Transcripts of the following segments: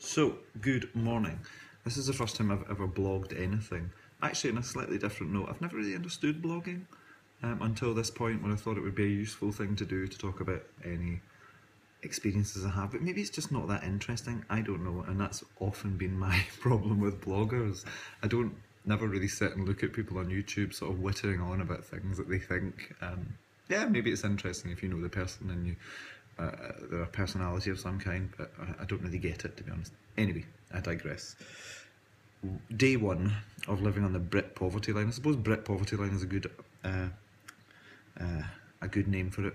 So, good morning. This is the first time I've ever blogged anything. Actually, on a slightly different note, I've never really understood blogging until this point when I thought it would be a useful thing to do to talk about any experiences I have, but maybe it's just not that interesting. I don't know, and that's often been my problem with bloggers. I don't never really sit and look at people on YouTube sort of wittering on about things that they think. Yeah, maybe it's interesting if you know the person and you they're a personality of some kind, but I don't really get it, to be honest. Anyway, I digress. Day one of living on the Brit poverty line. I suppose Brit poverty line is a good name for it.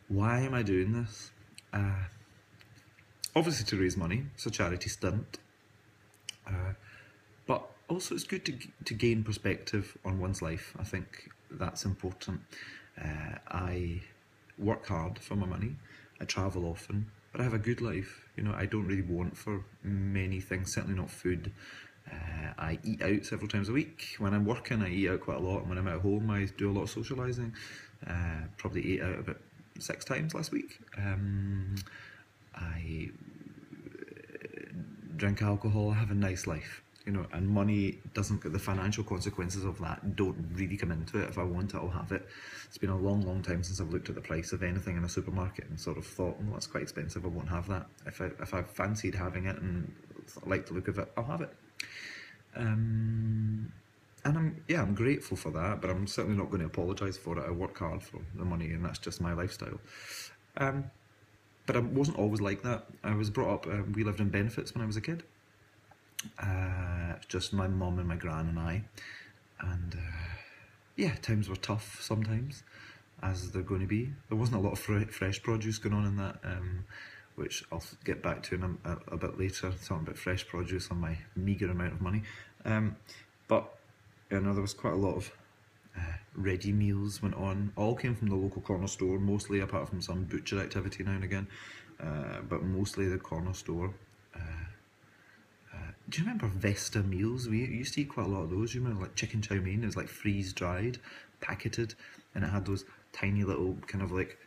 Why am I doing this? Obviously to raise money. It's a charity stunt. But also it's good to gain perspective on one's life. I think that's important. I work hard for my money. I travel often, but I have a good life. You know, I don't really want for many things, certainly not food. I eat out several times a week. When I'm working, I eat out quite a lot, and when I'm at home, I do a lot of socialising. Probably ate out about 6 times last week. I drink alcohol. I have a nice life, you know, and money doesn't get the financial consequences of that don't really come into it. If I want it, I'll have it. It's been a long time since I've looked at the price of anything in a supermarket and sort of thought, well, that's quite expensive, I won't have that. If I fancied having it and like the look of it, I'll have it. And I'm grateful for that, but I'm certainly not going to apologise for it. I work hard for the money, and that's just my lifestyle. But I wasn't always like that. I was brought up, we lived in benefits when I was a kid. Just my mum and my gran and I. And yeah, times were tough sometimes, as they're going to be. There wasn't a lot of fresh produce going on in that, which I'll get back to in a bit later, talking about fresh produce on my meagre amount of money. But you know, there was quite a lot of ready meals went on. All came from the local corner store, mostly, apart from some butcher activity now and again, but mostly the corner store. Do you remember Vesta meals? We used to eat quite a lot of those. You remember, like chicken chow mein? It was like freeze dried, packeted, and it had those tiny little kind of like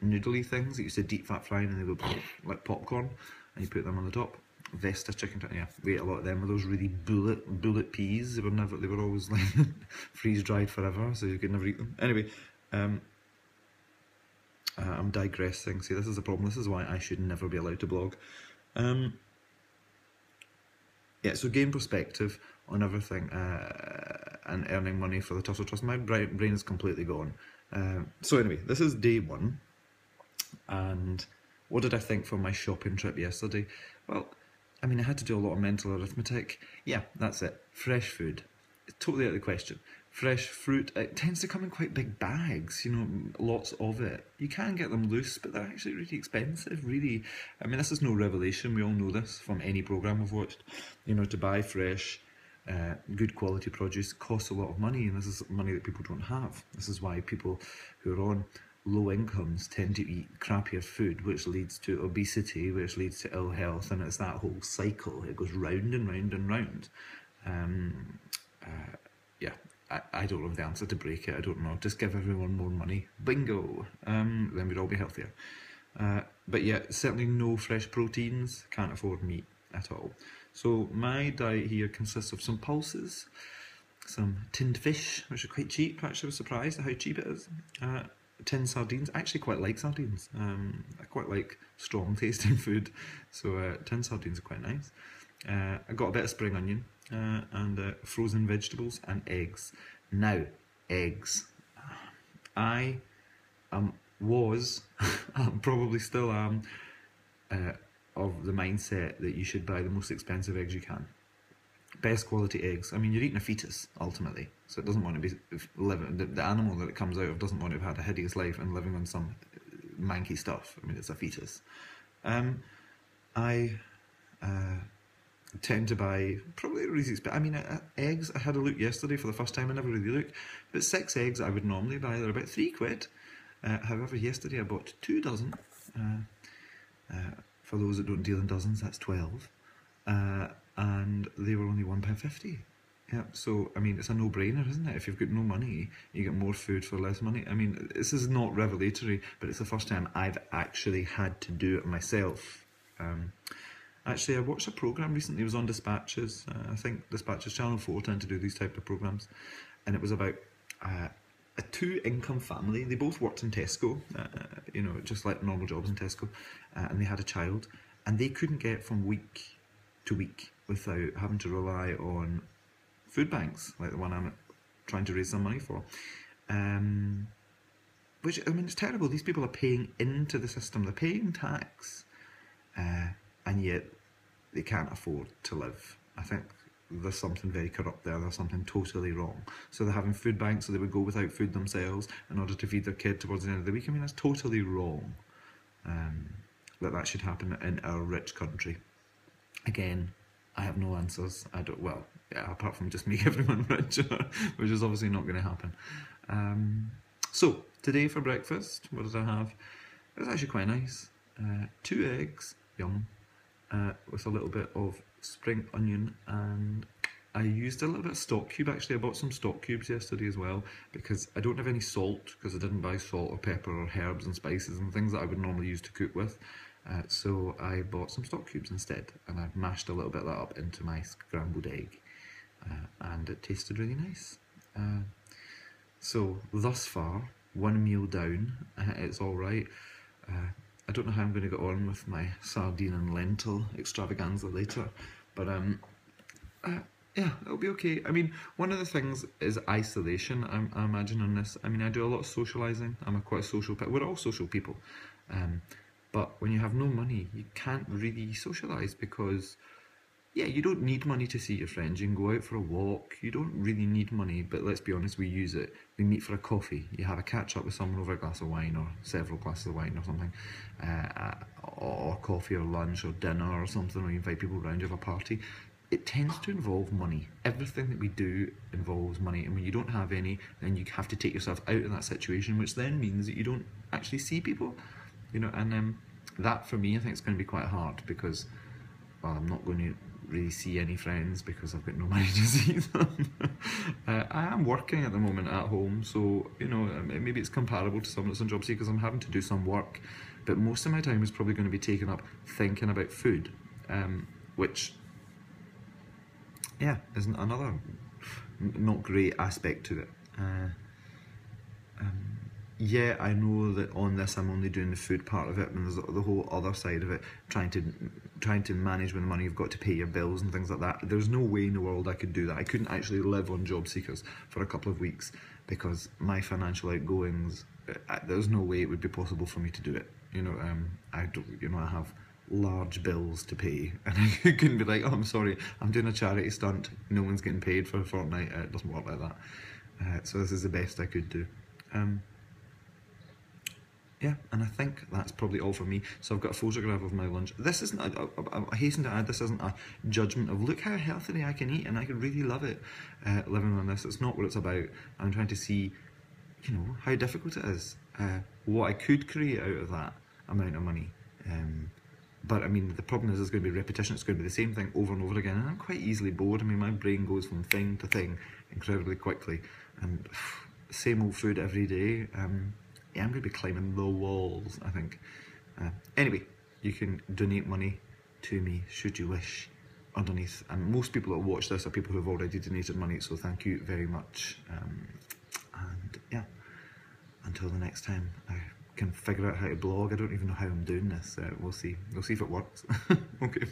noodly things that used to deep fat fry, and they would like popcorn, and you put them on the top. Vesta chicken, yeah, we ate a lot of them. With those really bullet peas, they were always like freeze dried forever, so you could never eat them. Anyway, I'm digressing. See, this is the problem. This is why I should never be allowed to blog. Yeah, so gain perspective on everything and earning money for the Tussle Trust. My brain is completely gone. So anyway, this is day one, and what did I think from my shopping trip yesterday? Well, I mean, I had to do a lot of mental arithmetic. Yeah, that's it. Fresh food. It's totally out of the question. Fresh fruit, it tends to come in quite big bags, you know, lots of it. You can get them loose, but they're actually really expensive, really. I mean, this is no revelation. We all know this from any programme I've watched. You know, to buy fresh, good quality produce costs a lot of money, and this is money that people don't have. This is why people who are on low incomes tend to eat crappier food, which leads to obesity, which leads to ill health, and it's that whole cycle. It goes round and round and round. Yeah, I don't know the answer to break it. I don't know. Just give everyone more money. Bingo. Then we'd all be healthier. But yeah, certainly no fresh proteins. Can't afford meat at all. So my diet here consists of some pulses, some tinned fish, which are quite cheap. Actually, I was surprised at how cheap it is. Tinned sardines. I actually quite like sardines. I quite like strong tasting food, so tinned sardines are quite nice. I got a bit of spring onion and frozen vegetables and eggs. Now, eggs. I was, probably still am, of the mindset that you should buy the most expensive eggs you can. Best quality eggs. I mean, you're eating a fetus, ultimately, so it doesn't want to be living. The animal that it comes out of doesn't want to have had a hideous life and living on some manky stuff. I mean, it's a fetus. I tend to buy probably really expensive. I mean, eggs, I had a look yesterday for the first time. I never really looked, but 6 eggs I would normally buy, they're about £3. However, yesterday I bought 2 dozen. For those that don't deal in dozens, that's 12. And they were only £1.50. Yeah, so I mean, it's a no-brainer, isn't it? If you've got no money, you get more food for less money. I mean, this is not revelatory, but it's the first time I've actually had to do it myself. Actually, I watched a programme recently, it was on Dispatches. I think Dispatches Channel 4 tend to do these type of programmes. And it was about a two-income family. They both worked in Tesco, you know, just like normal jobs in Tesco. And they had a child. And they couldn't get from week to week without having to rely on food banks, like the one I'm trying to raise some money for. Which, I mean, it's terrible. These people are paying into the system. They're paying tax. And yet they can't afford to live. I think there's something very corrupt there. There's something totally wrong. So they're having food banks, so they would go without food themselves in order to feed their kid towards the end of the week. I mean, that's totally wrong. That should happen in our rich country. Again, I have no answers. I don't. Well, yeah, apart from just make everyone rich, which is obviously not going to happen. So today for breakfast, what did I have? It was actually quite nice. 2 eggs, yum, with a little bit of spring onion, and I used a little bit of stock cube. Actually, I bought some stock cubes yesterday as well, because I don't have any salt, because I didn't buy salt or pepper or herbs and spices and things that I would normally use to cook with. So I bought some stock cubes instead, and I've mashed a little bit of that up into my scrambled egg, and it tasted really nice. So thus far, 1 meal down, it's all right. I don't know how I'm going to get on with my sardine and lentil extravaganza later, but yeah, it'll be okay. I mean, one of the things is isolation, I imagine, on this. I mean, I do a lot of socialising. I'm quite a social person. We're all social people. But when you have no money, you can't really socialise because, yeah, you don't need money to see your friends. You can go out for a walk. You don't really need money, but let's be honest, we use it. We meet for a coffee. You have a catch-up with someone over a glass of wine or several glasses of wine or something, or coffee or lunch or dinner or something, or you invite people around, you have a party. It tends to involve money. Everything that we do involves money, and when you don't have any, then you have to take yourself out of that situation, which then means that you don't actually see people, you know, and that for me, I think it's going to be quite hard because, well, I'm not going to really see any friends because I've got no money to see them. I am working at the moment at home, so, you know, maybe it's comparable to someone that's on JobSeeker because I'm having to do some work, but most of my time is probably going to be taken up thinking about food, which, yeah, is another not great aspect to it. Yeah, I know that on this I'm only doing the food part of it, and there's the whole other side of it, trying to manage with the money you've got to pay your bills and things like that. There's no way in the world I could do that. I couldn't actually live on job seekers for a couple of weeks because my financial outgoings, there's no way it would be possible for me to do it. You know, I don't, you know, I have large bills to pay, and I couldn't be like, oh, I'm sorry, I'm doing a charity stunt, no one's getting paid for a fortnight. It doesn't work like that. So this is the best I could do. Yeah, and I think that's probably all for me. So I've got a photograph of my lunch. This isn't, I hasten to add, this isn't a judgment of look how healthily I can eat and I could really love it living on this. It's not what it's about. I'm trying to see, you know, how difficult it is. What I could create out of that amount of money. But I mean, the problem is there's going to be repetition. It's going to be the same thing over and over again. And I'm quite easily bored. I mean, my brain goes from thing to thing incredibly quickly. And same old food every day. Yeah, I'm going to be climbing the walls, I think. Anyway, you can donate money to me, should you wish, underneath. And most people that watch this are people who have already donated money, so thank you very much. And yeah, until the next time I can figure out how to blog. I don't even know how I'm doing this. We'll see. We'll see if it works. Okay.